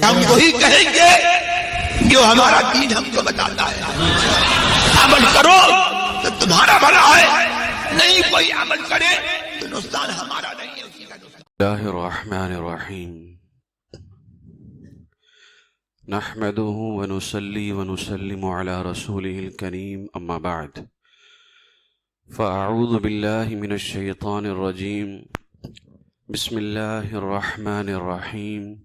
ہم وہی کہیں گے جو ہمارا دین ہم کو بتاتا ہے. عمل کرو تو تمہارا بھلا ہے، نہیں کوئی عمل کرے تو نقصان ہمارا نہیں ہے، اسی کا نقصان. اللہ الرحمن الرحیم نحمده ونصلي ونسلم على رسوله الكريم اما بعد فاعوذ بالله من الشیطان الرجیم بسم اللہ الرحمن الرحیم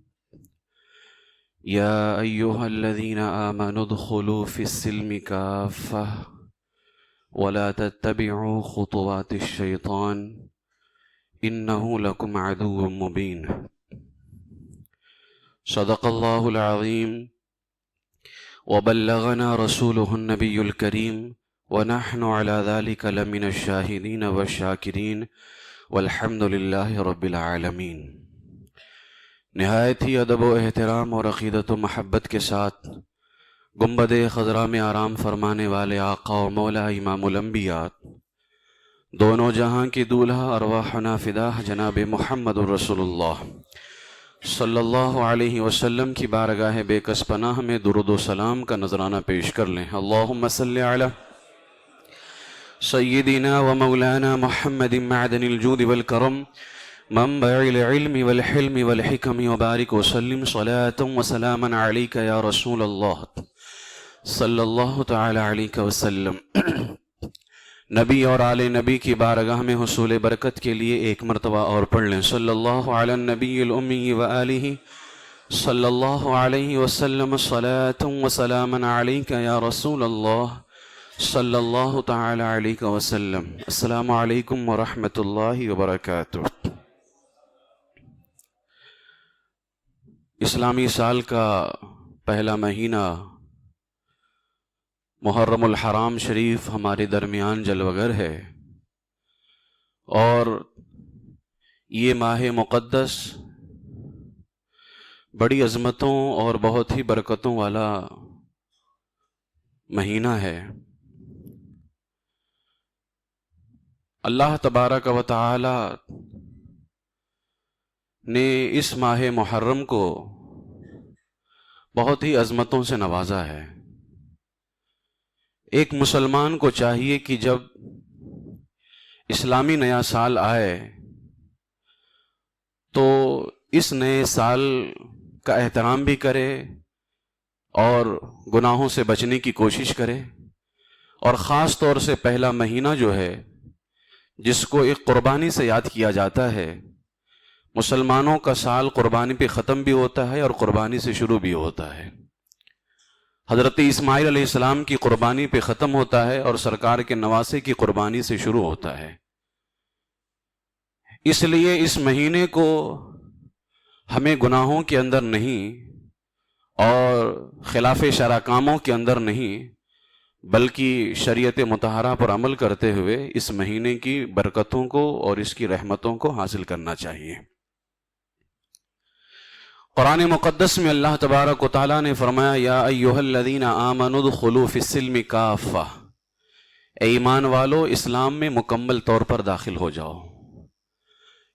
یا ایها الذین آمنوا ادخلوا فی السلم کافة ولا تتبعوا خطوات الشیطان انه لکم عدو مبین. صدق اللہ العظیم وبلغنا رسوله النبی الکریم ونحن على ذلك لمن الشاہدین والشاکرین والحمد للہ رب العالمین. نہایت ہی ادب و احترام اور عقیدت و محبت کے ساتھ گنبد خضرا میں آرام فرمانے والے آقا و مولا امام الانبیاء، دونوں جہاں کی دولہا ارواحنا فدا جناب محمد الرسول اللہ صلی اللہ علیہ وسلم کی بارگاہ بے کس پناہ میں درود و سلام کا نذرانہ پیش کر لیں. اللہم صلی علی سیدنا و مولانا محمد معدن الجود والکرم منبع العلم والحلم والحکم وبارک وسلم صلاة و سلاما علیک یا رسول اللہ صلی اللہ تعالی علیہ وسلم. نبی اور آل نبی کی بارگاہ میں حصول برکت کے لیے ایک مرتبہ اور پڑھ لیں. صلی اللہ علی النبی الامی وآلہ صلی اللہ علیہ وسلم صلاة و سلاما علیک یا رسول اللہ صلی اللہ تعالی علیہ وسلم. السلام علیکم ورحمۃ اللہ وبرکاتہ. اسلامی سال کا پہلا مہینہ محرم الحرام شریف ہمارے درمیان جلوگر ہے، اور یہ ماہ مقدس بڑی عظمتوں اور بہت ہی برکتوں والا مہینہ ہے. اللہ تبارک و تعالی نے اس ماہ محرم کو بہت ہی عظمتوں سے نوازا ہے. ایک مسلمان کو چاہیے کہ جب اسلامی نیا سال آئے تو اس نئے سال کا احترام بھی کرے اور گناہوں سے بچنے کی کوشش کرے، اور خاص طور سے پہلا مہینہ جو ہے جس کو ایک قربانی سے یاد کیا جاتا ہے. مسلمانوں کا سال قربانی پہ ختم بھی ہوتا ہے اور قربانی سے شروع بھی ہوتا ہے. حضرت اسماعیل علیہ السلام کی قربانی پہ ختم ہوتا ہے اور سرکار کے نواسے کی قربانی سے شروع ہوتا ہے. اس لیے اس مہینے کو ہمیں گناہوں کے اندر نہیں اور خلاف شرع کاموں کے اندر نہیں، بلکہ شریعت مطہرہ پر عمل کرتے ہوئے اس مہینے کی برکتوں کو اور اس کی رحمتوں کو حاصل کرنا چاہیے. قرآن مقدس میں اللہ تبارک و تعالیٰ نے فرمایا یا ایھا الذین آمنوا ادخلوا فی السلم کافہ، اے ایمان والو اسلام میں مکمل طور پر داخل ہو جاؤ.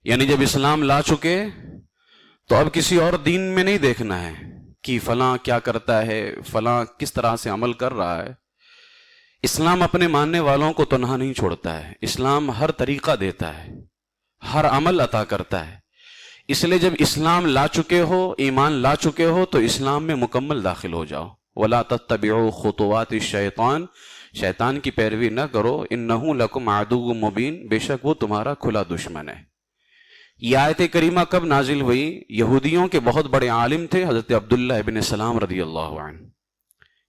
یعنی جب اسلام لا چکے تو اب کسی اور دین میں نہیں دیکھنا ہے کہ فلاں کیا کرتا ہے، فلاں کس طرح سے عمل کر رہا ہے. اسلام اپنے ماننے والوں کو تنہا نہیں چھوڑتا ہے، اسلام ہر طریقہ دیتا ہے، ہر عمل عطا کرتا ہے. اس لیے جب اسلام لا چکے ہو، ایمان لا چکے ہو، تو اسلام میں مکمل داخل ہو جاؤ. وَلَا تَتَّبِعُوا خُطُوَاتِ الشَّيْطَانِ، شیطان کی پیروی نہ کرو. اِنَّهُ لَكُمْ عَدُوٌّ مُبِينٌ، بے شک وہ تمہارا کھلا دشمن ہے. یہ آیت کریمہ کب نازل ہوئی؟ یہودیوں کے بہت بڑے عالم تھے حضرت عبداللہ ابن سلام رضی اللہ عنہ.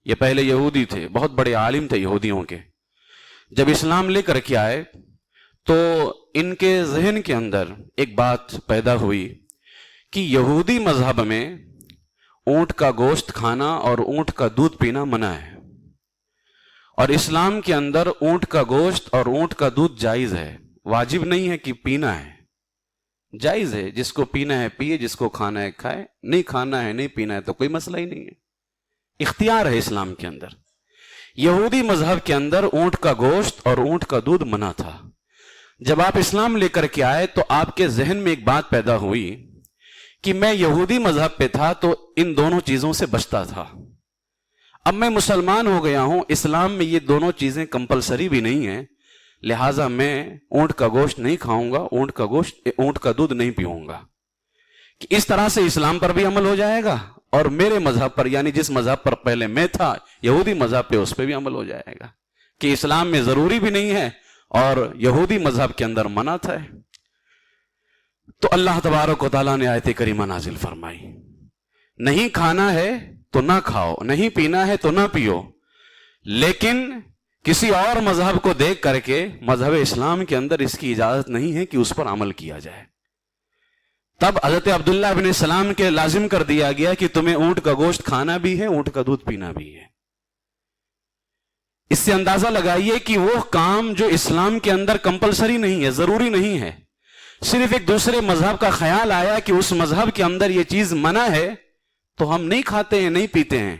یہ پہلے یہودی تھے، بہت بڑے عالم تھے یہودیوں کے. جب اسلام لے کر کے آئے تو ان کے ذہن کے اندر ایک بات پیدا ہوئی کہ یہودی مذہب میں اونٹ کا گوشت کھانا اور اونٹ کا دودھ پینا منع ہے، اور اسلام کے اندر اونٹ کا گوشت اور اونٹ کا دودھ جائز ہے. واجب نہیں ہے کہ پینا ہے، جائز ہے. جس کو پینا ہے پیے، جس کو کھانا ہے کھائے، نہیں کھانا ہے نہیں پینا ہے تو کوئی مسئلہ ہی نہیں ہے. اختیار ہے اسلام کے اندر. یہودی مذہب کے اندر اونٹ کا گوشت اور اونٹ کا دودھ منع تھا. جب آپ اسلام لے کر کے آئے تو آپ کے ذہن میں ایک بات پیدا ہوئی کہ میں یہودی مذہب پہ تھا تو ان دونوں چیزوں سے بچتا تھا، اب میں مسلمان ہو گیا ہوں، اسلام میں یہ دونوں چیزیں کمپلسری بھی نہیں ہیں، لہٰذا میں اونٹ کا گوشت نہیں کھاؤں گا، اونٹ کا دودھ نہیں پیوں گا، کہ اس طرح سے اسلام پر بھی عمل ہو جائے گا اور میرے مذہب پر، یعنی جس مذہب پر پہلے میں تھا یہودی مذہب پہ، اس پہ بھی عمل ہو جائے گا، کہ اسلام میں ضروری بھی نہیں ہے اور یہودی مذہب کے اندر منع تھا۔ تو اللہ تبارک و تعالیٰ نے آیت کریمہ نازل فرمائی، نہیں کھانا ہے تو نہ کھاؤ، نہیں پینا ہے تو نہ پیو، لیکن کسی اور مذہب کو دیکھ کر کے مذہب اسلام کے اندر اس کی اجازت نہیں ہے کہ اس پر عمل کیا جائے۔ تب حضرت عبداللہ بن سلام کے لازم کر دیا گیا کہ تمہیں اونٹ کا گوشت کھانا بھی ہے، اونٹ کا دودھ پینا بھی ہے۔ اس سے اندازہ لگائیے کہ وہ کام جو اسلام کے اندر کمپلسری نہیں ہے، ضروری نہیں ہے، صرف ایک دوسرے مذہب کا خیال آیا کہ اس مذہب کے اندر یہ چیز منع ہے تو ہم نہیں کھاتے ہیں، نہیں پیتے ہیں،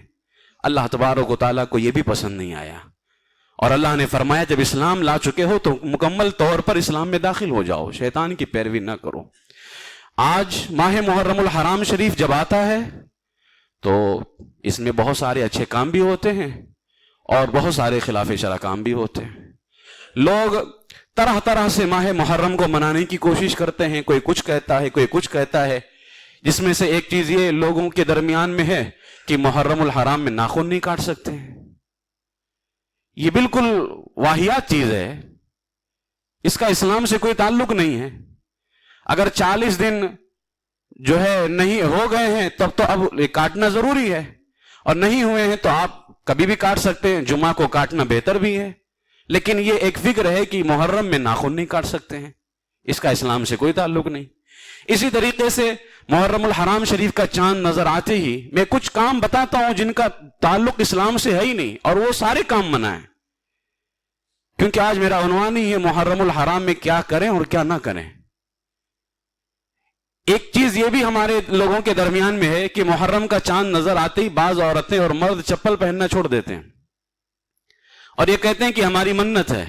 اللہ تبارک و تعالیٰ کو یہ بھی پسند نہیں آیا، اور اللہ نے فرمایا جب اسلام لا چکے ہو تو مکمل طور پر اسلام میں داخل ہو جاؤ، شیطان کی پیروی نہ کرو۔ آج ماہ محرم الحرام شریف جب آتا ہے تو اس میں بہت سارے اچھے کام بھی ہوتے ہیں اور بہت سارے خلاف شرع کام بھی ہوتے ہیں۔ لوگ طرح طرح سے ماہ محرم کو منانے کی کوشش کرتے ہیں، کوئی کچھ کہتا ہے، کوئی کچھ کہتا ہے، جس میں سے ایک چیز یہ لوگوں کے درمیان میں ہے کہ محرم الحرام میں ناخن نہیں کاٹ سکتے ہیں۔ یہ بالکل واہیات چیز ہے، اس کا اسلام سے کوئی تعلق نہیں ہے۔ اگر 40 دن جو ہے نہیں ہو گئے ہیں تب تو اب کاٹنا ضروری ہے، اور نہیں ہوئے ہیں تو آپ کبھی بھی کاٹ سکتے ہیں، جمعہ کو کاٹنا بہتر بھی ہے، لیکن یہ ایک فکر ہے کہ محرم میں ناخن نہیں کاٹ سکتے ہیں، اس کا اسلام سے کوئی تعلق نہیں۔ اسی طریقے سے محرم الحرام شریف کا چاند نظر آتے ہی میں کچھ کام بتاتا ہوں جن کا تعلق اسلام سے ہے ہی نہیں، اور وہ سارے کام منع ہیں، کیونکہ آج میرا عنوان ہی ہے محرم الحرام میں کیا کریں اور کیا نہ کریں۔ ایک چیز یہ بھی ہمارے لوگوں کے درمیان میں ہے کہ محرم کا چاند نظر آتے ہی بعض عورتیں اور مرد چپل پہننا چھوڑ دیتے ہیں اور یہ کہتے ہیں کہ ہماری منت ہے۔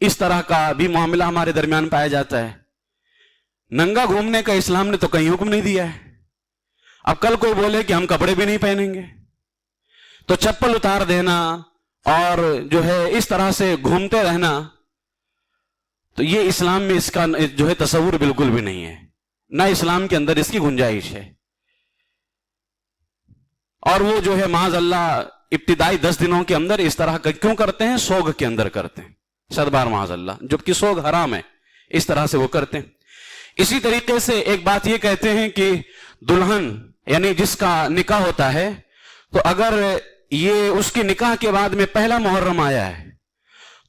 اس طرح کا بھی معاملہ ہمارے درمیان پایا جاتا ہے۔ ننگا گھومنے کا اسلام نے تو کہیں حکم نہیں دیا ہے، اب کل کوئی بولے کہ ہم کپڑے بھی نہیں پہنیں گے تو چپل اتار دینا اور جو ہے اس طرح سے گھومتے رہنا، تو یہ اسلام میں اس کا جو ہے تصور بالکل بھی نہیں ہے، نہ اسلام کے اندر اس کی گنجائش ہے۔ اور وہ جو ہے معاذ اللہ ابتدائی 10 دنوں کے اندر اس طرح کا کیوں کرتے ہیں؟ سوگ کے اندر کرتے ہیں، 7 بار معاذ اللہ، جبکہ سوگ حرام ہے، اس طرح سے وہ کرتے ہیں۔ اسی طریقے سے ایک بات یہ کہتے ہیں کہ دلہن یعنی جس کا نکاح ہوتا ہے تو اگر یہ اس کی نکاح کے بعد میں پہلا محرم آیا ہے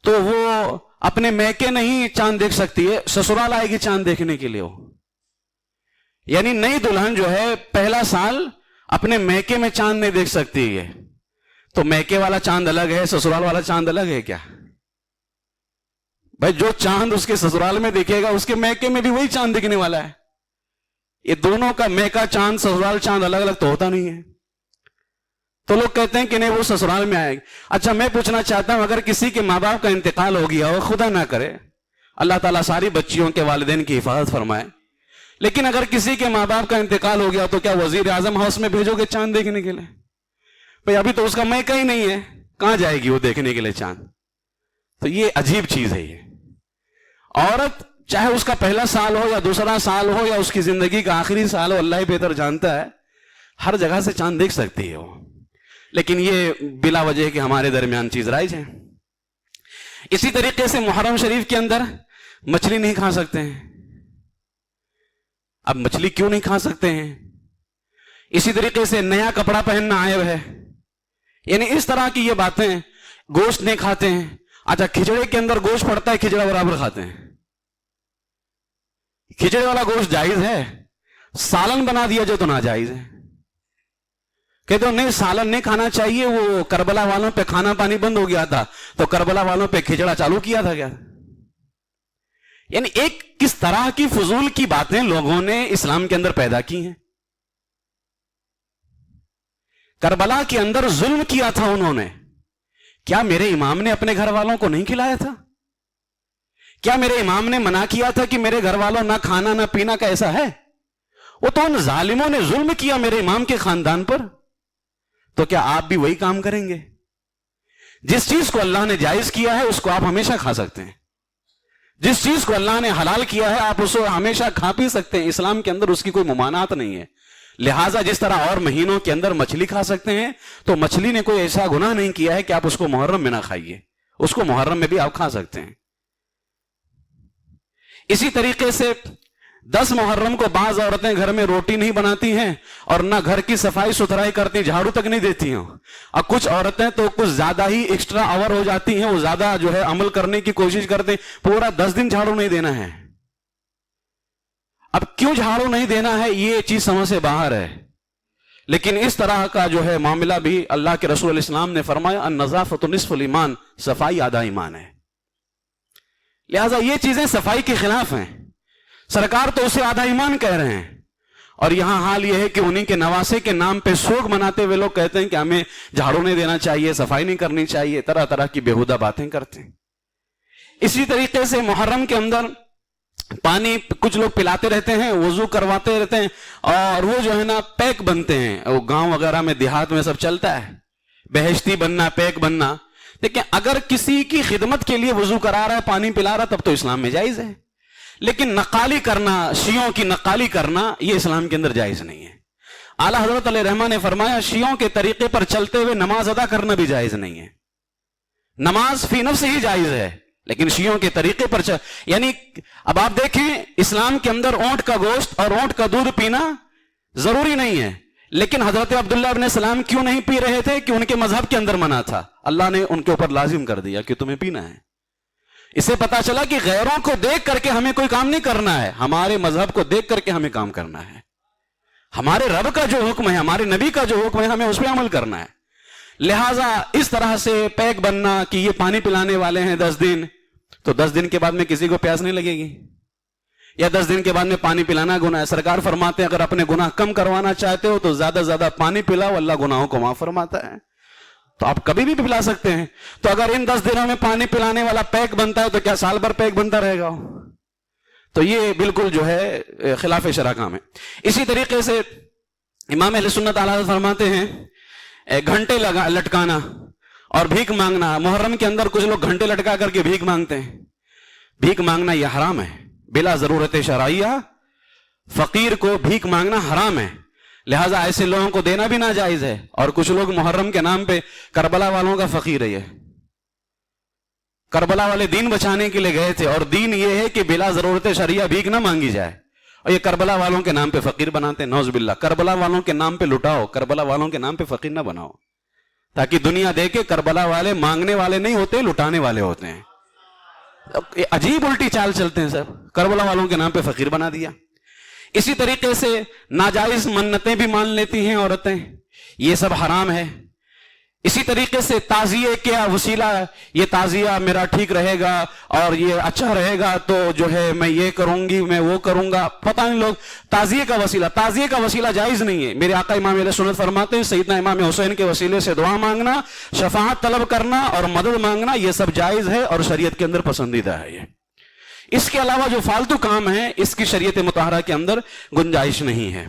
تو وہ اپنے میکے نہیں چاند دیکھ سکتی ہے، سسرال آئے گی چاند دیکھنے کے لیے۔ وہ یعنی نئی دلہن جو ہے پہلا سال اپنے میکے میں چاند نہیں دیکھ سکتی ہے، تو میکے والا چاند الگ ہے، سسرال والا چاند الگ ہے کیا؟ بھائی جو چاند اس کے سسرال میں دیکھے گا اس کے میکے میں بھی وہی چاند دکھنے والا ہے۔ یہ دونوں کا میکا چاند سسرال چاند الگ الگ تو ہوتا نہیں ہے، تو لوگ کہتے ہیں کہ نہیں وہ سسرال میں آئے گا۔ اچھا میں پوچھنا چاہتا ہوں، اگر کسی کے ماں باپ کا انتقال ہو گیا ہو، خدا نہ کرے، اللہ تعالیٰ ساری بچیوں کے والدین کی حفاظت فرمائے، لیکن اگر کسی کے ماں باپ کا انتقال ہو گیا تو کیا وزیر اعظم ہاؤس میں بھیجو گے چاند دیکھنے کے لیے؟ بھئی ابھی تو اس کا میکا ہی نہیں ہے، کہاں جائے گی وہ دیکھنے کے لیے چاند؟ تو یہ عجیب چیز ہے۔ یہ عورت چاہے اس کا پہلا سال ہو یا دوسرا سال ہو یا اس کی زندگی کا آخری سال ہو، اللہ ہی بہتر جانتا ہے، ہر جگہ سے چاند دیکھ سکتی ہے وہ، لیکن یہ بلا وجہ کہ ہمارے درمیان چیز رائج ہے۔ اسی طریقے سے محرم شریف کے اندر مچھلی نہیں کھا سکتے ہیں۔ اب مچھلی کیوں نہیں کھا سکتے ہیں؟ اسی طریقے سے نیا کپڑا پہننا عیب ہے، یعنی اس طرح کی یہ باتیں، گوشت نہیں کھاتے ہیں۔ اچھا کھچڑے کے اندر گوشت پڑتا ہے، کھچڑا برابر کھاتے ہیں، کھچڑے والا گوشت جائز ہے، سالن بنا دیا جو تو ناجائز ہے۔ کہتے ہو نہیں سالن نہیں کھانا چاہیے، وہ کربلا والوں پہ کھانا پانی بند ہو گیا تھا تو کربلا والوں پہ کھچڑا چالو کیا تھا کیا؟ یعنی ایک کس طرح کی فضول کی باتیں لوگوں نے اسلام کے اندر پیدا کی ہیں۔ کربلا کے اندر ظلم کیا تھا انہوں نے، کیا میرے امام نے اپنے گھر والوں کو نہیں کھلایا تھا؟ کیا میرے امام نے منع کیا تھا کہ میرے گھر والوں نہ کھانا نہ پینا کا؟ ایسا ہے؟ وہ تو ان ظالموں نے ظلم کیا میرے امام کے خاندان پر، تو کیا آپ بھی وہی کام کریں گے؟ جس چیز کو اللہ نے جائز کیا ہے اس کو آپ ہمیشہ کھا سکتے ہیں، جس چیز کو اللہ نے حلال کیا ہے آپ اس کو ہمیشہ کھا پی سکتے ہیں، اسلام کے اندر اس کی کوئی ممانعت نہیں ہے۔ لہٰذا جس طرح اور مہینوں کے اندر مچھلی کھا سکتے ہیں، تو مچھلی نے کوئی ایسا گناہ نہیں کیا ہے کہ آپ اس کو محرم میں نہ کھائیے، اس کو محرم میں بھی آپ کھا سکتے ہیں۔ اسی طریقے سے 10 محرم کو بعض عورتیں گھر میں روٹی نہیں بناتی ہیں اور نہ گھر کی صفائی ستھرائی کرتی، جھاڑو تک نہیں دیتی ہیں، اور کچھ عورتیں تو کچھ زیادہ ہی ایکسٹرا آور ہو جاتی ہیں، وہ زیادہ جو ہے عمل کرنے کی کوشش کرتے ہیں، پورا 10 دن جھاڑو نہیں دینا ہے۔ اب کیوں جھاڑو نہیں دینا ہے یہ چیز سمجھ سے باہر ہے، لیکن اس طرح کا جو ہے معاملہ بھی اللہ کے رسول علیہ السلام نے فرمایا النظافۃ نصف الایمان، صفائی آدھا ایمان ہے۔ لہٰذا یہ چیزیں صفائی کے خلاف ہیں، سرکار تو اسے آدھا ایمان کہہ رہے ہیں، اور یہاں حال یہ ہے کہ انہی کے نواسے کے نام پہ سوگ مناتے ہوئے لوگ کہتے ہیں کہ ہمیں جھاڑو نہیں دینا چاہیے، صفائی نہیں کرنی چاہیے، طرح طرح کی بیہودہ باتیں کرتے ہیں۔ اسی طریقے سے محرم کے اندر پانی کچھ لوگ پلاتے رہتے ہیں، وضو کرواتے رہتے ہیں، اور وہ جو ہے نا پیک بنتے ہیں، وہ گاؤں وغیرہ میں دیہات میں سب چلتا ہے، بہشتی بننا، پیک بننا۔ لیکن اگر کسی کی خدمت کے لیے وضو کرا رہا ہے، پانی پلا رہا ہے، تب تو اسلام میں جائز ہے، لیکن نقالی کرنا، شیعوں کی نقالی کرنا، یہ اسلام کے اندر جائز نہیں ہے۔ اعلیٰ حضرت علیہ رحمہ نے فرمایا شیعوں کے طریقے پر چلتے ہوئے نماز ادا کرنا بھی جائز نہیں ہے۔ نماز فی نفس ہی جائز ہے، لیکن شیعوں کے طریقے پر یعنی اب آپ دیکھیں اسلام کے اندر اونٹ کا گوشت اور اونٹ کا دودھ پینا ضروری نہیں ہے، لیکن حضرت عبداللہ ابن سلام کیوں نہیں پی رہے تھے؟ کہ ان کے مذہب کے اندر منع تھا، اللہ نے ان کے اوپر لازم کر دیا کہ تمہیں پینا ہے۔ اس سے پتا چلا کہ غیروں کو دیکھ کر کے ہمیں کوئی کام نہیں کرنا ہے، ہمارے مذہب کو دیکھ کر کے ہمیں کام کرنا ہے، ہمارے رب کا جو حکم ہے، ہمارے نبی کا جو حکم ہے، ہمیں اس پہ عمل کرنا ہے۔ لہٰذا اس طرح سے پیک بننا کہ یہ پانی پلانے والے ہیں 10 دن، تو 10 دن کے بعد میں کسی کو پیاس نہیں لگے گی، یا 10 دن کے بعد میں پانی پلانا گناہ ہے؟ سرکار فرماتے ہیں اگر اپنے گناہ کم کروانا چاہتے ہو تو زیادہ زیادہ پانی پلاؤ، اللہ گناہوں کو معاف فرماتا ہے۔ تو آپ کبھی بھی پلا سکتے ہیں۔ تو اگر ان 10 دنوں میں پانی پلانے والا پیک بنتا ہے تو کیا سال بھر پیک بنتا رہے گا؟ تو یہ بالکل جو ہے خلاف شرع کام ہے۔ اسی طریقے سے امام اہل سنت علیہ فرماتے ہیں گھنٹے لٹکانا اور بھیک مانگنا، محرم کے اندر کچھ لوگ گھنٹے لٹکا کر کے بھیک مانگتے ہیں، بھیک مانگنا یہ حرام ہے، بلا ضرورت شرعیہ فقیر کو بھیک مانگنا حرام ہے، لہٰذا ایسے لوگوں کو دینا بھی ناجائز ہے۔ اور کچھ لوگ محرم کے نام پہ کربلا والوں کا فقیر ہے، یہ کربلا والے دین بچانے کے لیے گئے تھے، اور دین یہ ہے کہ بلا ضرورت شرعیہ بھیک نہ مانگی جائے، اور یہ کربلا والوں کے نام پہ فقیر بناتے ہیں، نعوذ باللہ۔ کربلا والوں کے نام پہ لٹاؤ، کربلا والوں کے نام پہ فقیر نہ بناؤ، تاکہ دنیا دیکھے کربلا والے مانگنے والے نہیں ہوتے، لٹانے والے ہوتے ہیں۔ عجیب الٹی چال چلتے ہیں سب، کربلا والوں کے نام پہ فقیر بنا دیا۔ اسی طریقے سے ناجائز منتیں بھی مان لیتی ہیں عورتیں، یہ سب حرام ہے۔ اسی طریقے سے تعزیے کیا وسیلہ، یہ تعزیہ میرا ٹھیک رہے گا اور یہ اچھا رہے گا تو جو ہے میں یہ کروں گی، میں وہ کروں گا، پتہ نہیں لوگ تعزیے کا وسیلہ جائز نہیں ہے۔ میرے آقا امام اہل سنت فرماتے ہیں سیدنا امام حسین کے وسیلے سے دعا مانگنا، شفاعت طلب کرنا اور مدد مانگنا یہ سب جائز ہے اور شریعت کے اندر پسندیدہ ہے۔ یہ اس کے علاوہ جو فالتو کام ہے اس کی شریعت مطہرہ کے اندر گنجائش نہیں ہے۔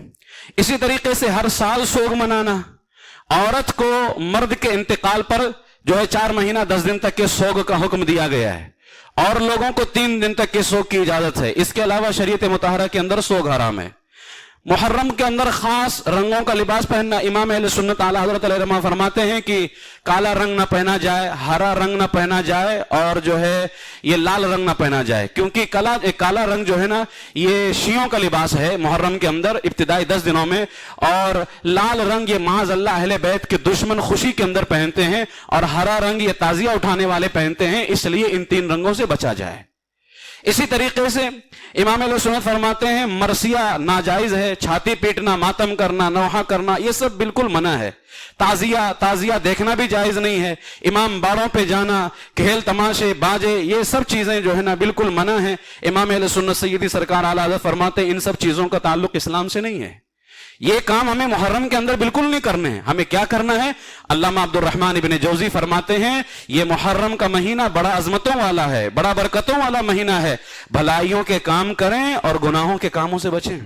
اسی طریقے سے ہر سال سوگ منانا، عورت کو مرد کے انتقال پر جو ہے 4 مہینہ 10 دن تک کے سوگ کا حکم دیا گیا ہے، اور لوگوں کو 3 دن تک کے سوگ کی اجازت ہے۔ اس کے علاوہ شریعت مطہرہ کے اندر سوگ حرام ہے۔ محرم کے اندر خاص رنگوں کا لباس پہننا، امام اہل سنت اعلیٰ حضرت علیہ رحمہ فرماتے ہیں کہ کالا رنگ نہ پہنا جائے، ہرا رنگ نہ پہنا جائے، اور جو ہے یہ لال رنگ نہ پہنا جائے، کیونکہ کالا رنگ جو ہے نا یہ شیعوں کا لباس ہے محرم کے اندر ابتدائی 10 دنوں میں، اور لال رنگ یہ معاذ اللہ اہل بیت کے دشمن خوشی کے اندر پہنتے ہیں، اور ہرا رنگ یہ تعزیہ اٹھانے والے پہنتے ہیں، اس لیے ان 3 رنگوں سے بچا جائے۔ اسی طریقے سے امام اہل سنت فرماتے ہیں مرثیہ ناجائز ہے، چھاتی پیٹنا، ماتم کرنا، نوحہ کرنا یہ سب بالکل منع ہے۔ تعزیہ دیکھنا بھی جائز نہیں ہے۔ امام باڑوں پہ جانا، کھیل تماشے، باجے، یہ سب چیزیں جو ہے نا بالکل منع ہیں۔ امام اہل سنت سیدی سرکار اعلیٰ حضرت فرماتے ہیں ان سب چیزوں کا تعلق اسلام سے نہیں ہے، یہ کام ہمیں محرم کے اندر بالکل نہیں کرنے ہیں۔ ہمیں کیا کرنا ہے؟ علامہ عبد الرحمن ابن جوزی فرماتے ہیں یہ محرم کا مہینہ بڑا عظمتوں والا ہے، بڑا برکتوں والا مہینہ ہے، بھلائیوں کے کام کریں اور گناہوں کے کاموں سے بچیں۔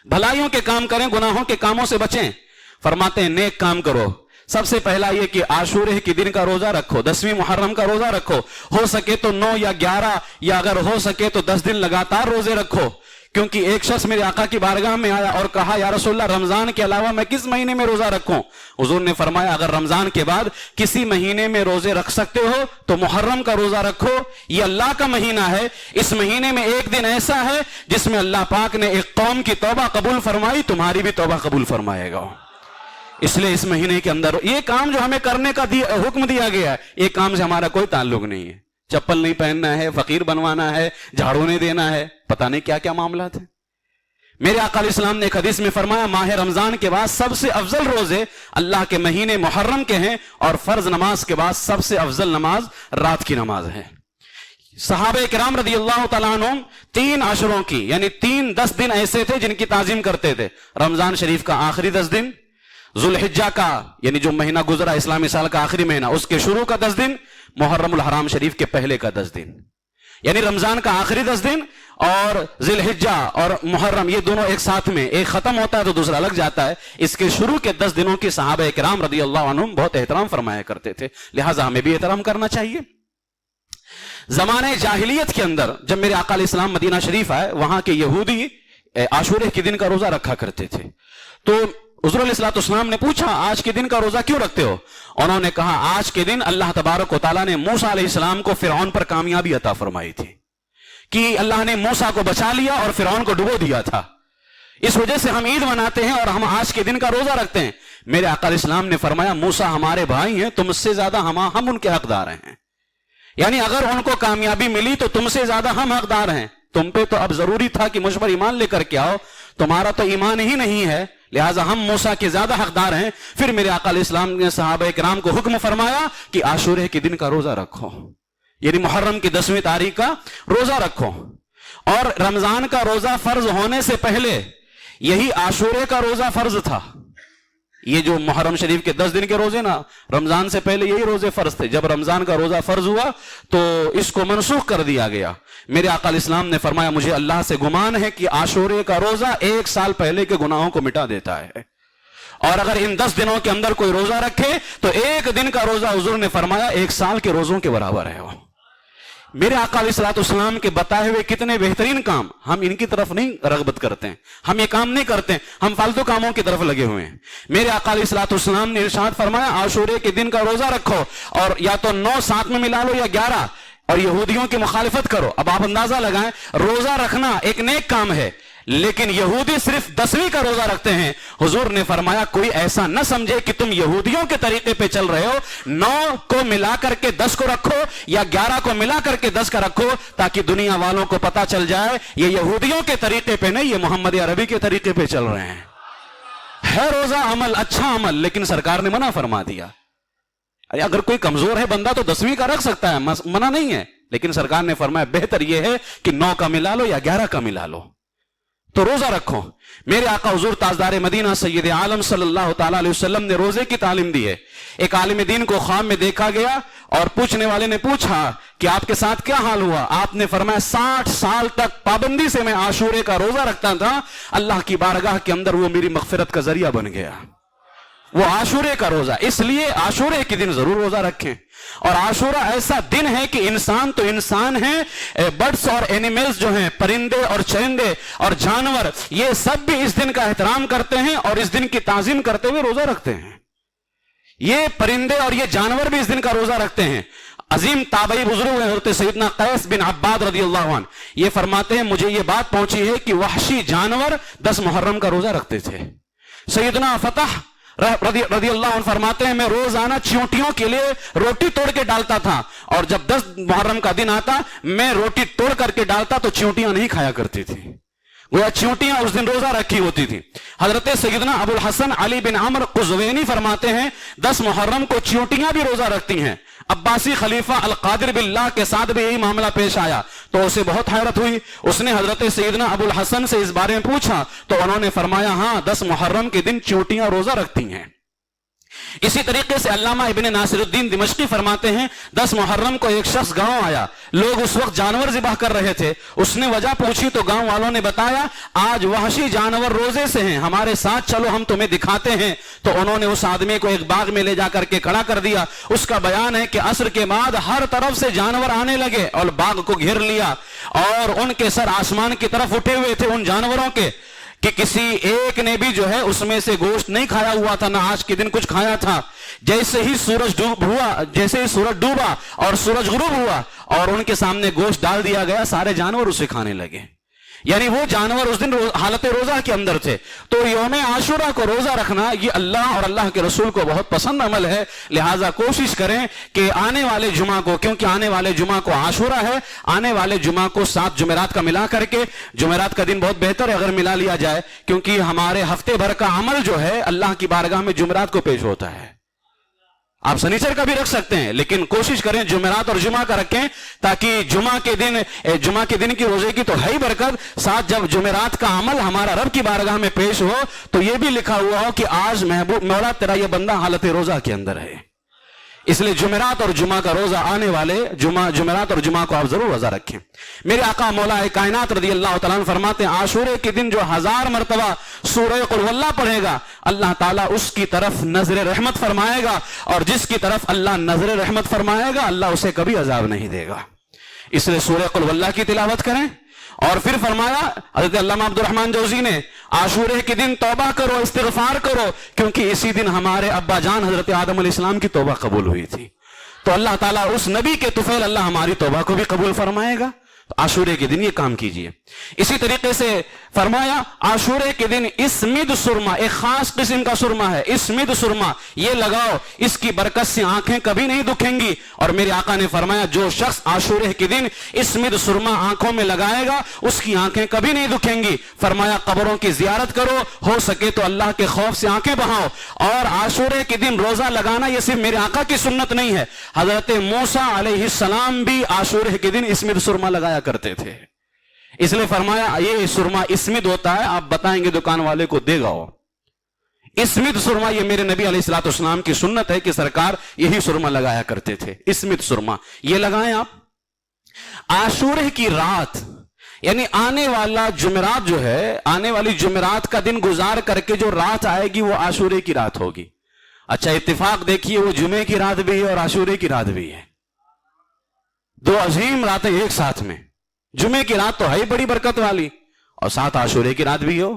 بھلائیوں کے کام کریں, گناہوں کے کاموں سے بچیں. فرماتے ہیں نیک کام کرو. سب سے پہلا یہ کہ عاشورے کے دن کا روزہ رکھو, 10ویں محرم کا روزہ رکھو. ہو سکے تو 9 یا 11 یا اگر ہو سکے تو 10 دن لگاتار روزے رکھو. کیونکہ ایک شخص میرے آقا کی بارگاہ میں آیا اور کہا یا رسول اللہ رمضان کے علاوہ میں کس مہینے میں روزہ رکھوں؟ حضور نے فرمایا اگر رمضان کے بعد کسی مہینے میں روزے رکھ سکتے ہو تو محرم کا روزہ رکھو. یہ اللہ کا مہینہ ہے. اس مہینے میں ایک دن ایسا ہے جس میں اللہ پاک نے ایک قوم کی توبہ قبول فرمائی, تمہاری بھی توبہ قبول فرمائے گا. اس لیے اس مہینے کے اندر یہ کام جو ہمیں کرنے کا حکم دیا گیا ہے, یہ کام سے ہمارا کوئی تعلق نہیں ہے. چپل نہیں پہننا ہے, فقیر بنوانا ہے, جھاڑو نہیں دینا ہے, پتہ نہیں کیا کیا معاملات ہیں. میرے آقا علیہ السلام نے ایک حدیث میں فرمایا ماہ رمضان کے بعد سب سے افضل روزے اللہ کے مہینے محرم کے ہیں, اور فرض نماز کے بعد سب سے افضل نماز رات کی نماز ہے. صحابہ کرام رضی اللہ تعالیٰ عنہ 3 عشروں کی یعنی 10 دن ایسے تھے جن کی تعظیم کرتے تھے. رمضان شریف کا آخری 10 دن, ذوالحجہ کا یعنی جو مہینہ گزرا اسلامی سال کا آخری مہینہ اس کے شروع کا 10 دن, محرم الحرام شریف کے پہلے کا 10 دن. یعنی رمضان کا آخری 10 دن اور ذی الحجہ اور محرم یہ دونوں ایک ساتھ میں, ایک ختم ہوتا ہے تو دوسرا لگ جاتا ہے. اس کے شروع کے 10 دنوں کی صحابہ کرام رضی اللہ عنہم بہت احترام فرمایا کرتے تھے, لہٰذا ہمیں بھی احترام کرنا چاہیے. زمانے جاہلیت کے اندر جب میرے آقا علیہ السلام مدینہ شریف آئے, وہاں کے یہودی عاشورے کے دن کا روزہ رکھا کرتے تھے. تو حضور علیہ السلام نے پوچھا آج کے دن کا روزہ کیوں رکھتے ہو؟ انہوں نے کہا آج کے دن اللہ تبارک و تعالیٰ نے موسیٰ علیہ السلام کو فرعون پر کامیابی عطا فرمائی تھی کہ اللہ نے موسیٰ کو بچا لیا اور فرعون کو ڈبو دیا تھا. اس وجہ سے ہم عید مناتے ہیں اور ہم آج کے دن کا روزہ رکھتے ہیں. میرے آقا علیہ السلام نے فرمایا موسیٰ ہمارے بھائی ہیں, تم سے زیادہ ہم ان کے حقدار ہیں. یعنی اگر ان کو کامیابی ملی تو تم سے زیادہ ہم حقدار ہیں. تم پہ تو اب ضروری تھا کہ مجھ پر ایمان لے کر کے آؤ, تمہارا تو ایمان ہی نہیں ہے, لہٰذا ہم موسیٰ کے زیادہ حقدار ہیں. پھر میرے آقا علیہ السلام نے صحابہ کرام کو حکم فرمایا کہ عاشورے کے دن کا روزہ رکھو, یعنی محرم کی 10ویں تاریخ کا روزہ رکھو. اور رمضان کا روزہ فرض ہونے سے پہلے یہی عاشورے کا روزہ فرض تھا. یہ جو محرم شریف کے 10 دن کے روزے نا, رمضان سے پہلے یہی روزے فرض تھے. جب رمضان کا روزہ فرض ہوا تو اس کو منسوخ کر دیا گیا. میرے آقا علیہ السلام نے فرمایا مجھے اللہ سے گمان ہے کہ عاشورے کا روزہ 1 سال پہلے کے گناہوں کو مٹا دیتا ہے, اور اگر ان 10 دنوں کے اندر کوئی روزہ رکھے تو 1 دن کا روزہ حضور نے فرمایا 1 سال کے روزوں کے برابر ہے. میرے آقا علیہ السلام کے بتائے ہوئے کتنے بہترین کام, ہم ان کی طرف نہیں رغبت کرتے ہیں, ہم یہ کام نہیں کرتے ہیں, ہم فالتو کاموں کی طرف لگے ہوئے ہیں. میرے آقا علیہ السلام نے ارشاد فرمایا عاشورے کے دن کا روزہ رکھو, اور یا تو 9 ساتھ میں ملا لو یا 11, اور یہودیوں کی مخالفت کرو. اب آپ اندازہ لگائیں, روزہ رکھنا ایک نیک کام ہے, لیکن یہودی صرف 10ویں کا روزہ رکھتے ہیں. حضور نے فرمایا کوئی ایسا نہ سمجھے کہ تم یہودیوں کے طریقے پہ چل رہے ہو, 9 کو ملا کر کے 10 کو رکھو یا 11 کو ملا کر کے 10 کا رکھو, تاکہ دنیا والوں کو پتا چل جائے یہ یہودیوں کے طریقے پہ نہیں, یہ محمد عربی کے طریقے پہ چل رہے ہیں. ہے روزہ عمل, اچھا عمل, لیکن سرکار نے منع فرما دیا. اگر کوئی کمزور ہے بندہ تو 10ویں کا رکھ سکتا ہے, منع نہیں ہے, لیکن سرکار نے فرمایا بہتر یہ ہے کہ 9 کا ملا لو یا 11 کا ملا لو, تو روزہ رکھو. میرے آقا حضور تاجدار مدینہ سید عالم صلی اللہ تعالی علیہ وسلم نے روزے کی تعلیم دی ہے. ایک عالم دین کو خواب میں دیکھا گیا اور پوچھنے والے نے پوچھا کہ آپ کے ساتھ کیا حال ہوا؟ آپ نے فرمایا 60 سال تک پابندی سے میں عاشورے کا روزہ رکھتا تھا, اللہ کی بارگاہ کے اندر وہ میری مغفرت کا ذریعہ بن گیا. وہ عاشورے کا روزہ, اس لیے عاشورے کے دن ضرور روزہ رکھیں. اور عاشورہ ایسا دن ہے کہ انسان تو انسان ہیں, برڈز اور اینیملز جو ہیں, پرندے اور چرندے اور جانور, یہ سب بھی اس دن کا احترام کرتے ہیں اور اس دن کی تعظیم کرتے ہوئے روزہ رکھتے ہیں. یہ پرندے اور یہ جانور بھی اس دن کا روزہ رکھتے ہیں. عظیم تابعی بزرگ حضرت سیدنا قیس بن عباد رضی اللہ عنہ یہ فرماتے ہیں مجھے یہ بات پہنچی ہے کہ وحشی جانور 10 محرم کا روزہ رکھتے تھے. سیدنا فتح رضی اللہ عنہ فرماتے ہیں میں روزانہ چیونٹیوں کے لیے روٹی توڑ کے ڈالتا تھا, اور جب 10 محرم کا دن آتا میں روٹی توڑ کر کے ڈالتا تو چیونٹیاں نہیں کھایا کرتی تھی, گویا چیونٹیاں اس دن روزہ رکھی ہوتی تھی. حضرت سیدنا ابو الحسن علی بن عمر قزوینی فرماتے ہیں 10 محرم کو چیونٹیاں بھی روزہ رکھتی ہیں. عباسی خلیفہ القادر باللہ کے ساتھ بھی یہی معاملہ پیش آیا تو اسے بہت حیرت ہوئی. اس نے حضرت سیدنا ابو الحسن سے اس بارے میں پوچھا تو انہوں نے فرمایا ہاں 10 محرم کے دن چیونٹیاں روزہ رکھتی ہیں. اسی طریقے سے علامہ ابن ناصر الدین دمشقی فرماتے ہیں 10 محرم کو ایک شخص گاؤں آیا، لوگ اس وقت جانور ذبح کر رہے تھے، اس نے وجہ پوچھی تو گاؤں والوں نے بتایا آج وحشی جانور روزے سے ہیں، ہمارے ساتھ چلو ہم تمہیں دکھاتے ہیں۔ تو انہوں نے اس آدمی کو ایک باغ میں لے جا کر کے کھڑا کر دیا۔ اس کا بیان ہے کہ عصر کے بعد ہر طرف سے جانور آنے لگے اور باغ کو گھیر لیا، اور ان کے سر آسمان کی طرف اٹھے ہوئے تھے ان جانوروں کے، کہ کسی ایک نے بھی جو ہے اس میں سے گوشت نہیں کھایا ہوا تھا، نہ آج کے دن کچھ کھایا تھا۔ جیسے ہی سورج ڈوبا اور سورج غروب ہوا اور ان کے سامنے گوشت ڈال دیا گیا، سارے جانور اسے کھانے لگے، یعنی وہ جانور اس دن حالت روزہ کے اندر تھے۔ تو یوم عاشورہ کو روزہ رکھنا یہ اللہ اور اللہ کے رسول کو بہت پسند عمل ہے، لہٰذا کوشش کریں کہ آنے والے جمعہ کو، کیونکہ آنے والے جمعہ کو عاشورہ ہے، آنے والے جمعہ کو 7 جمعرات کا ملا کر کے، جمعرات کا دن بہت بہتر ہے اگر ملا لیا جائے، کیونکہ ہمارے ہفتے بھر کا عمل جو ہے اللہ کی بارگاہ میں جمعرات کو پیش ہوتا ہے۔ آپ سنیچر کا بھی رکھ سکتے ہیں لیکن کوشش کریں جمعرات اور جمعہ کا رکھیں، تاکہ جمعہ کے دن کی روزے کی تو ہے ہی برکت، ساتھ جب جمعرات کا عمل ہمارا رب کی بارگاہ میں پیش ہو تو یہ بھی لکھا ہوا ہو کہ آج محبوب مولا تیرا یہ بندہ حالت روزہ کے اندر ہے۔ اس لیے جمعرات اور جمعہ کا روزہ آنے والے جمعرات اور جمعہ کو آپ ضرور روزہ رکھیں۔ میرے آقا مولا کائنات رضی اللہ تعالیٰ عنہ فرماتے ہیں عاشورے کے دن جو 1000 مرتبہ سورہ قل هو اللہ پڑھے گا، اللہ تعالیٰ اس کی طرف نظر رحمت فرمائے گا، اور جس کی طرف اللہ نظر رحمت فرمائے گا اللہ اسے کبھی عذاب نہیں دے گا۔ اس لیے سورہ قل هو اللہ کی تلاوت کریں۔ اور پھر فرمایا حضرت علامہ عبد الرحمن جوزی نے عاشورے کے دن توبہ کرو، استغفار کرو، کیونکہ اسی دن ہمارے ابا جان حضرت آدم علیہ السلام کی توبہ قبول ہوئی تھی، تو اللہ تعالیٰ اس نبی کے طفیل اللہ ہماری توبہ کو بھی قبول فرمائے گا۔ عاشورے کے دن یہ کام کیجئے۔ اسی طریقے سے فرمایا عاشورے کے دن اسمد سرما، ایک خاص قسم کا سرما ہے، اسمد سرما، یہ لگاؤ، اس کی برکت سے آنکھیں کبھی نہیں دکھیں گی۔ اور میرے آقا نے فرمایا جو شخص عاشورے کے دن اسمد سرما آنکھوں میں لگائے گا اس کی آنکھیں کبھی نہیں دکھیں گی۔ فرمایا قبروں کی زیارت کرو، ہو سکے تو اللہ کے خوف سے آنکھیں بہاؤ۔ اور عاشورے کے دن روزہ لگانا یہ صرف میرے آقا کی سنت نہیں ہے، حضرت موسیٰ علیہ السلام بھی عاشورے کے دن اسمد سرما لگایا کرتے تھے، اس لیے فرمایا یہ سرما اسمد ہوتا ہے، آپ بتائیں گے دکان والے کو دے گا وہ اسمد سرما، یہ میرے نبی علیہ الصلوۃ والسلام کی سنت ہے کہ سرکار یہی سرما لگایا کرتے تھے، اسمد سرما یہ لگائیں آپ۔ عاشورے کی رات یعنی آنے والا جمعرات جو ہے، آنے والی جمعرات کا دن گزار کر کے جو رات آئے گی وہ عاشورے کی رات ہوگی۔ اچھا اتفاق دیکھیے وہ جمعے کی رات بھی ہے اور عاشورے کی رات بھی ہے، دو عظیم راتیں ایک ساتھ میں۔ جمعے کی رات تو ہے بڑی برکت والی اور ساتھ عاشورے کی رات بھی ہو۔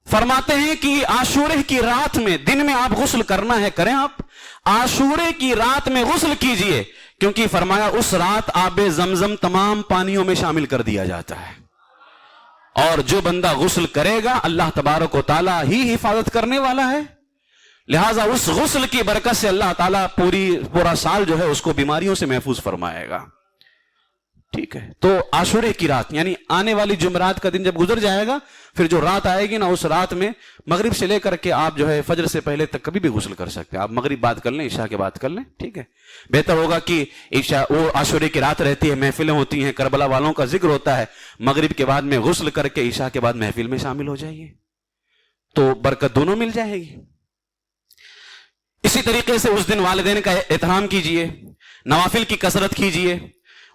فرماتے ہیں کہ عاشورے کی رات میں، دن میں آپ غسل کرنا ہے کریں، آپ عاشورے کی رات میں غسل کیجئے، کیونکہ فرمایا اس رات آب زمزم تمام پانیوں میں شامل کر دیا جاتا ہے، اور جو بندہ غسل کرے گا اللہ تبارک و تعالیٰ ہی حفاظت کرنے والا ہے، لہٰذا اس غسل کی برکت سے اللہ تعالیٰ پورا سال جو ہے اس کو بیماریوں سے محفوظ فرمائے گا۔ ٹھیک ہے، تو عاشورے کی رات یعنی آنے والی جمعرات کا دن جب گزر جائے گا، پھر جو رات آئے گی نا اس رات میں مغرب سے لے کر کے آپ جو ہے فجر سے پہلے تک کبھی بھی غسل کر سکتے ہیں۔ آپ مغرب بات کر لیں، عشاء کے بعد کر لیں، ٹھیک ہے، بہتر ہوگا کہ عشاء وہ عاشورے کی رات رہتی ہے، محفلیں ہوتی ہیں، کربلا والوں کا ذکر ہوتا ہے، مغرب کے بعد میں غسل کر کے عشاء کے بعد محفل میں شامل ہو جائیے تو برکت دونوں مل جائے گی۔ اسی طریقے سے اس دن والدین کا احترام کیجئے، نوافل کی کثرت کیجئے،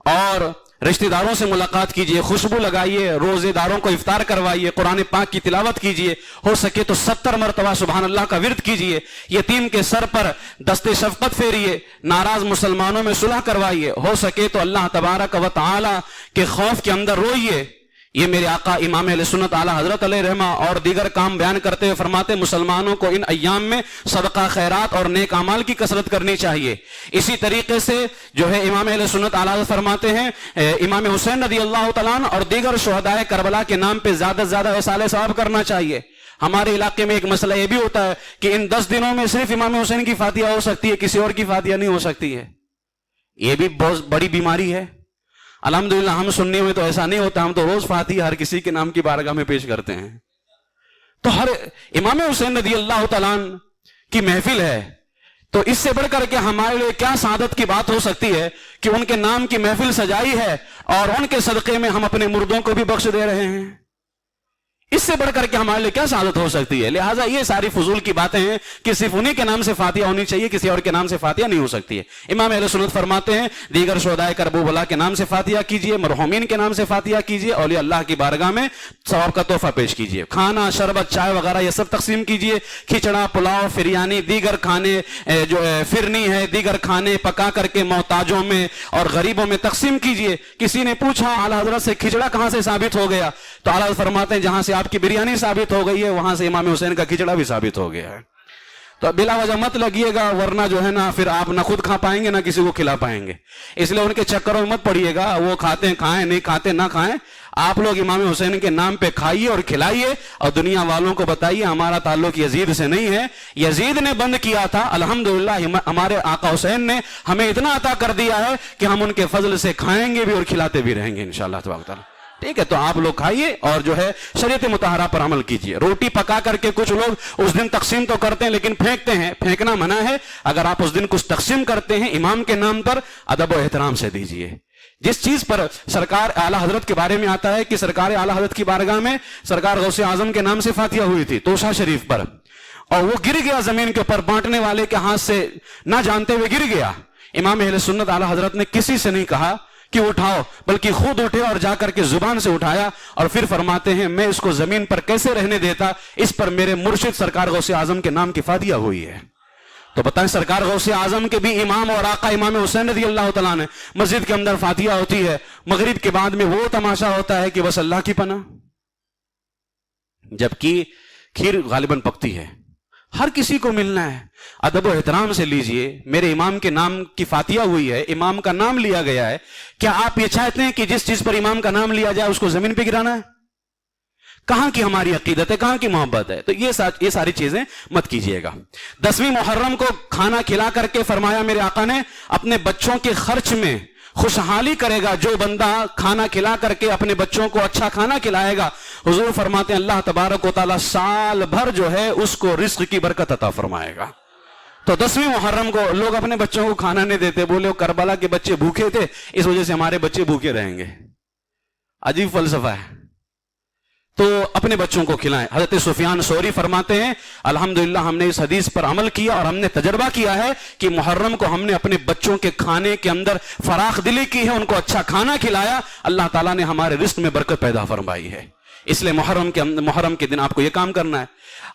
اور رشتہ داروں سے ملاقات کیجئے، خوشبو لگائیے، روزے داروں کو افطار کروائیے، قرآن پاک کی تلاوت کیجئے، ہو سکے تو 70 مرتبہ سبحان اللہ کا ورد کیجئے، یتیم کے سر پر دست شفقت پھیریے، ناراض مسلمانوں میں صلح کروائیے، ہو سکے تو اللہ تبارک و تعالی کے خوف کے اندر روئیے۔ یہ میرے آقا امام اہل سنت اعلیٰ حضرت علیہ رحمہ اور دیگر کام بیان کرتے ہوئے فرماتے مسلمانوں کو ان ایام میں صدقہ خیرات اور نیک اعمال کی کثرت کرنی چاہیے۔ اسی طریقے سے جو ہے امام اہل سنت اعلیٰ حضرت فرماتے ہیں امام حسین رضی اللہ تعالیٰ عنہ اور دیگر شہداء کربلا کے نام پہ زیادہ سے زیادہ احسان ثواب کرنا چاہیے۔ ہمارے علاقے میں ایک مسئلہ یہ بھی ہوتا ہے کہ ان 10 دنوں میں صرف امام حسین کی فاتحہ ہو سکتی ہے، کسی اور کی فاتحہ نہیں ہو سکتی ہے، یہ بھی بہت بڑی بیماری ہے۔ الحمدللہ ہم سننے میں تو ایسا نہیں ہوتا، ہم تو روز فاتحہ ہر کسی کے نام کی بارگاہ میں پیش کرتے ہیں۔ تو ہر امام حسین رضی اللہ تعالیٰ عنہ کی محفل ہے، تو اس سے بڑھ کر کے ہمارے لیے کیا سعادت کی بات ہو سکتی ہے کہ ان کے نام کی محفل سجائی ہے اور ان کے صدقے میں ہم اپنے مردوں کو بھی بخش دے رہے ہیں۔ اس سے بڑھ کر کے ہمارے لیے کیا سعادت ہو سکتی ہے؟ لہٰذا یہ ساری فضول کی باتیں ہیں کہ صرف انہی کے نام سے فاتحہ ہونی چاہیے، کسی اور کے نام سے فاتحہ نہیں ہو سکتی ہے۔ امام اہل سنت فرماتے ہیں دیگر شہدائے کربلا کے نام سے فاتحہ کیجئے، مرحومین کے نام سے فاتحہ کیجئے، اولیاء اللہ کی بارگاہ میں ثواب کا تحفہ پیش کیجئے، کھانا شربت چائے وغیرہ یہ سب تقسیم کیجئے، کھچڑا پلاؤ فریانی دیگر کھانے جو فرنی ہے دیگر کھانے پکا کر کے محتاجوں میں اور غریبوں میں تقسیم کیجئے۔ کسی نے پوچھا اعلیٰ حضرت سے کھچڑا کہاں سے ثابت ہو گیا؟ تو اعلیٰ حضرت فرماتے ہیں جہاں سے آپ کی بریانی ثابت ہو گئی ہے وہاں سے امام حسین کا کھچڑا بھی ثابت ہو گیا ہے۔ تو بلا وجہ مت لگیے گا، ورنہ جو ہے نا پھر آپ نہ خود کھا پائیں گے نہ کسی کو کھلا پائیں گے۔ اس لیے ان کے چکروں میں مت پڑیے گا، وہ کھاتے ہیں کھائیں، نہیں کھاتے نہ کھائیں، آپ لوگ امام حسین کے نام پہ کھائیے اور کھلائیے اور دنیا والوں کو بتائیے ہمارا تعلق یزید سے نہیں ہے، یزید نے بند کیا تھا، الحمدللہ ہمارے آقا حسین نے ہمیں اتنا عطا کر دیا ہے کہ ہم ان کے فضل سے کھائیں گے بھی اور کھلاتے بھی رہیں گے انشاءاللہ تبارک تعالیٰ۔ ٹھیک ہے، تو آپ لوگ کھائیے اور جو ہے شریعت مطہرہ پر عمل کیجئے۔ روٹی پکا کر کے کچھ لوگ اس دن تقسیم تو کرتے ہیں لیکن پھینکتے ہیں، پھینکنا منع ہے۔ اگر آپ اس دن کچھ تقسیم کرتے ہیں امام کے نام پر ادب و احترام سے دیجئے۔ جس چیز پر سرکار اعلیٰ حضرت کے بارے میں آتا ہے کہ سرکار اعلیٰ حضرت کی بارگاہ میں سرکار غوث اعظم کے نام سے فاتحہ ہوئی تھی توشہ شریف پر، اور وہ گر گیا زمین کے اوپر، بانٹنے والے کے ہاتھ سے نہ جانتے ہوئے گر گیا۔ امام اہل سنت اعلیٰ حضرت نے کسی سے نہیں کہا کہ اٹھاؤ، بلکہ خود اٹھے اور جا کر کے زبان سے اٹھایا اور پھر فرماتے ہیں میں اس کو زمین پر کیسے رہنے دیتا، اس پر میرے مرشد سرکار غوث اعظم کے نام کی فاتحہ ہوئی ہے۔ تو بتائیں سرکار غوث اعظم کے بھی امام اور آقا امام حسین رضی اللہ تعالیٰ عنہ مسجد کے اندر فاتحہ ہوتی ہے، مغرب کے بعد میں وہ تماشا ہوتا ہے کہ بس اللہ کی پناہ، جبکہ کھیر غالباً پکتی ہے، ہر کسی کو ملنا ہے، ادب و احترام سے لیجئے۔ میرے امام کے نام کی فاتحہ ہوئی ہے، امام کا نام لیا گیا ہے، کیا آپ یہ چاہتے ہیں کہ جس چیز پر امام کا نام لیا جائے اس کو زمین پہ گرانا ہے؟ کہاں کی ہماری عقیدت ہے، کہاں کی محبت ہے؟ تو یہ ساری چیزیں مت کیجئے گا۔ 10ویں محرم کو کھانا کھلا کر کے فرمایا میرے آقا نے اپنے بچوں کے خرچ میں خوشحالی کرے گا جو بندہ کھانا کھلا کر کے اپنے بچوں کو اچھا کھانا کھلائے گا، حضور فرماتے ہیں اللہ تبارک و تعالیٰ سال بھر جو ہے اس کو رزق کی برکت عطا فرمائے گا۔ تو 10ویں محرم کو لوگ اپنے بچوں کو کھانا نہیں دیتے، بولے وہ کربلا کے بچے بھوکے تھے اس وجہ سے ہمارے بچے بھوکے رہیں گے، عجیب فلسفہ ہے۔ تو اپنے بچوں کو کھلائیں۔ حضرت سفیان ثوری فرماتے ہیں الحمدللہ ہم نے اس حدیث پر عمل کیا اور ہم نے تجربہ کیا ہے کہ محرم کو ہم نے اپنے بچوں کے کھانے کے اندر فراخ دلی کی ہے، ان کو اچھا کھانا کھلایا، اللہ تعالیٰ نے ہمارے رزق میں برکت پیدا فرمائی ہے۔ اس لیے محرم کے دن آپ کو یہ کام کرنا ہے۔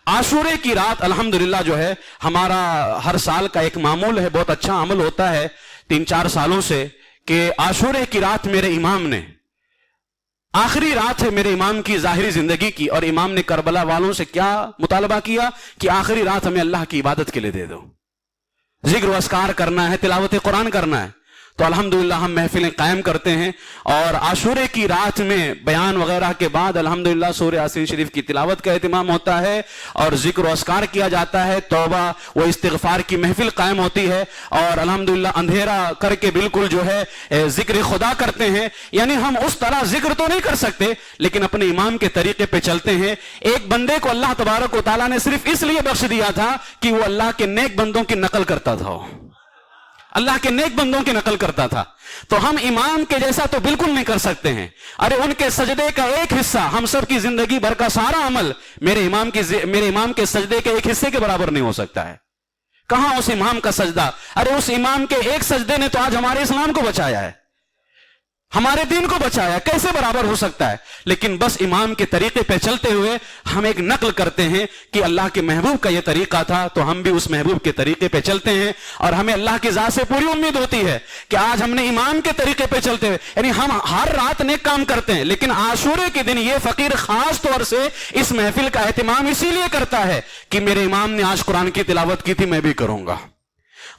عاشورے کی رات الحمدللہ جو ہے ہمارا ہر سال کا ایک معمول ہے، بہت اچھا عمل ہوتا ہے 3-4 سالوں سے، کہ عاشورے کی رات میرے امام نے، آخری رات ہے میرے امام کی ظاہری زندگی کی، اور امام نے کربلا والوں سے کیا مطالبہ کیا کہ آخری رات ہمیں اللہ کی عبادت کے لیے دے دو، ذکر و اذکار کرنا ہے، تلاوت قرآن کرنا ہے۔ تو الحمدللہ ہم محفلیں قائم کرتے ہیں، اور عاشورے کی رات میں بیان وغیرہ کے بعد الحمدللہ سورہ یاسین شریف کی تلاوت کا اہتمام ہوتا ہے اور ذکر و اذکار کیا جاتا ہے، توبہ و استغفار کی محفل قائم ہوتی ہے، اور الحمدللہ اندھیرا کر کے بالکل جو ہے ذکر خدا کرتے ہیں۔ یعنی ہم اس طرح ذکر تو نہیں کر سکتے لیکن اپنے امام کے طریقے پہ چلتے ہیں۔ ایک بندے کو اللہ تبارک و تعالیٰ نے صرف اس لیے بخش دیا تھا کہ وہ اللہ کے نیک بندوں کی نقل کرتا تھا، اللہ کے نیک بندوں کی نقل کرتا تھا۔ تو ہم امام کے جیسا تو بالکل نہیں کر سکتے ہیں۔ ارے ان کے سجدے کا ایک حصہ، ہم سب کی زندگی بھر کا سارا عمل میرے امام کے سجدے کے ایک حصے کے برابر نہیں ہو سکتا ہے۔ کہاں اس امام کا سجدہ؟ ارے اس امام کے ایک سجدے نے تو آج ہمارے اسلام کو بچایا ہے، ہمارے دین کو بچایا، کیسے برابر ہو سکتا ہے؟ لیکن بس امام کے طریقے پہ چلتے ہوئے ہم ایک نقل کرتے ہیں کہ اللہ کے محبوب کا یہ طریقہ تھا، تو ہم بھی اس محبوب کے طریقے پہ چلتے ہیں، اور ہمیں اللہ کی ذات سے پوری امید ہوتی ہے کہ آج ہم نے امام کے طریقے پہ چلتے ہوئے، یعنی ہم ہر رات نیک کام کرتے ہیں، لیکن عاشورے کے دن یہ فقیر خاص طور سے اس محفل کا اہتمام اسی لیے کرتا ہے کہ میرے امام نے آج قرآن کی تلاوت کی تھی، میں بھی کروں گا۔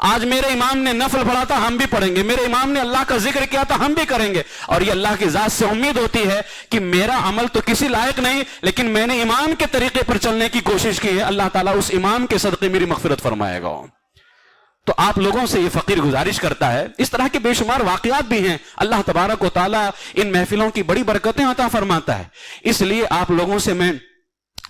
آج میرے امام نے نفل پڑھا تھا، ہم بھی پڑھیں گے، میرے امام نے اللہ کا ذکر کیا تھا، ہم بھی کریں گے۔ اور یہ اللہ کی ذات سے امید ہوتی ہے کہ میرا عمل تو کسی لائق نہیں لیکن میں نے امام کے طریقے پر چلنے کی کوشش کی ہے، اللہ تعالیٰ اس امام کے صدقے میری مغفرت فرمائے گا۔ تو آپ لوگوں سے یہ فقیر گزارش کرتا ہے، اس طرح کے بے شمار واقعات بھی ہیں، اللہ تبارک و تعالیٰ ان محفلوں کی بڑی برکتیں عطا فرماتا ہے۔ اس لیے آپ لوگوں سے میں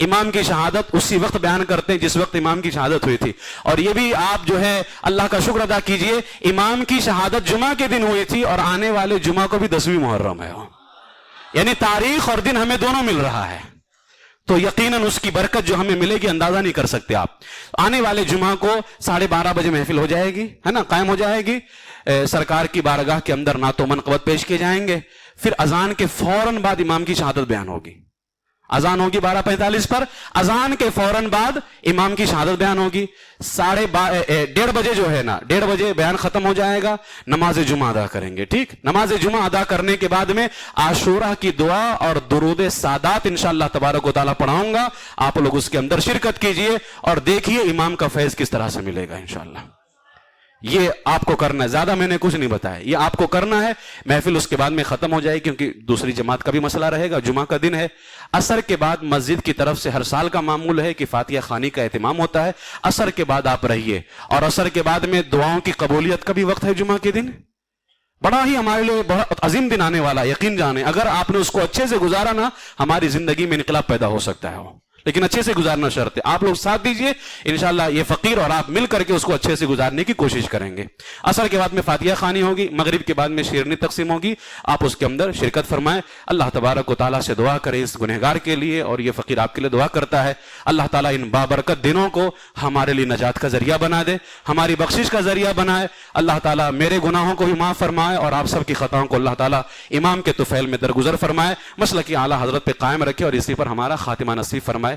امام کی شہادت اسی وقت بیان کرتے ہیں جس وقت امام کی شہادت ہوئی تھی. اور یہ بھی آپ جو ہے اللہ کا شکر ادا کیجئے، امام کی شہادت جمعہ کے دن ہوئی تھی اور آنے والے جمعہ کو بھی 10ویں محرم ہے، یعنی تاریخ اور دن ہمیں دونوں مل رہا ہے. تو یقیناً اس کی برکت جو ہمیں ملے گی اندازہ نہیں کر سکتے آپ. آنے والے جمعہ کو 12:30 بجے محفل ہو جائے گی، ہے نا، قائم ہو جائے گی. سرکار کی بارگاہ کے اندر نعت و منقبت پیش کیے جائیں گے. پھر اذان کے فوراً بعد امام کی شہادت بیان ہوگی. اذان ہوگی 12:45 پر، اذان کے فوراً بعد امام کی شہادت بیان ہوگی. 1:30 بجے جو ہے نا، 1:30 بجے بیان ختم ہو جائے گا، نماز جمعہ ادا کریں گے. ٹھیک، نماز جمعہ ادا کرنے کے بعد میں عاشورہ کی دعا اور درود سادات انشاءاللہ تبارک و تعالیٰ پڑھاؤں گا. آپ لوگ اس کے اندر شرکت کیجئے اور دیکھیے امام کا فیض کس طرح سے ملے گا انشاءاللہ. یہ آپ کو کرنا ہے، زیادہ میں نے کچھ نہیں بتایا، یہ آپ کو کرنا ہے. محفل اس کے بعد میں ختم ہو جائے گی کیونکہ دوسری جماعت کا بھی مسئلہ رہے گا، جمعہ کا دن ہے. عصر کے بعد مسجد کی طرف سے ہر سال کا معمول ہے کہ فاتحہ خوانی کا اہتمام ہوتا ہے. عصر کے بعد آپ رہیے، اور عصر کے بعد میں دعاؤں کی قبولیت کا بھی وقت ہے. جمعہ کے دن بڑا ہی ہمارے لیے بہت عظیم دن آنے والا، یقین جانیں. اگر آپ نے اس کو اچھے سے گزارا نا، ہماری زندگی میں انقلاب پیدا ہو سکتا ہے، لیکن اچھے سے گزارنا شرط ہے. آپ لوگ ساتھ دیجئے انشاءاللہ، یہ فقیر اور آپ مل کر کے اس کو اچھے سے گزارنے کی کوشش کریں گے. عصر کے بعد میں فاتحہ خوانی ہوگی، مغرب کے بعد میں شیرنی تقسیم ہوگی. آپ اس کے اندر شرکت فرمائیں. اللہ تبارک و تعالیٰ سے دعا کریں اس گنہگار کے لیے، اور یہ فقیر آپ کے لیے دعا کرتا ہے. اللہ تعالیٰ ان بابرکت دنوں کو ہمارے لیے نجات کا ذریعہ بنا دے، ہماری بخشش کا ذریعہ بنائے. اللہ تعالیٰ میرے گناہوں کو بھی معاف فرمائے اور آپ سب کی خطاؤں کو اللہ تعالیٰ امام کے طفیل میں درگزر فرمائے، مسلک اعلیٰ حضرت پہ قائم رکھے اور اسی پر ہمارا خاتمہ نصیب فرمائے.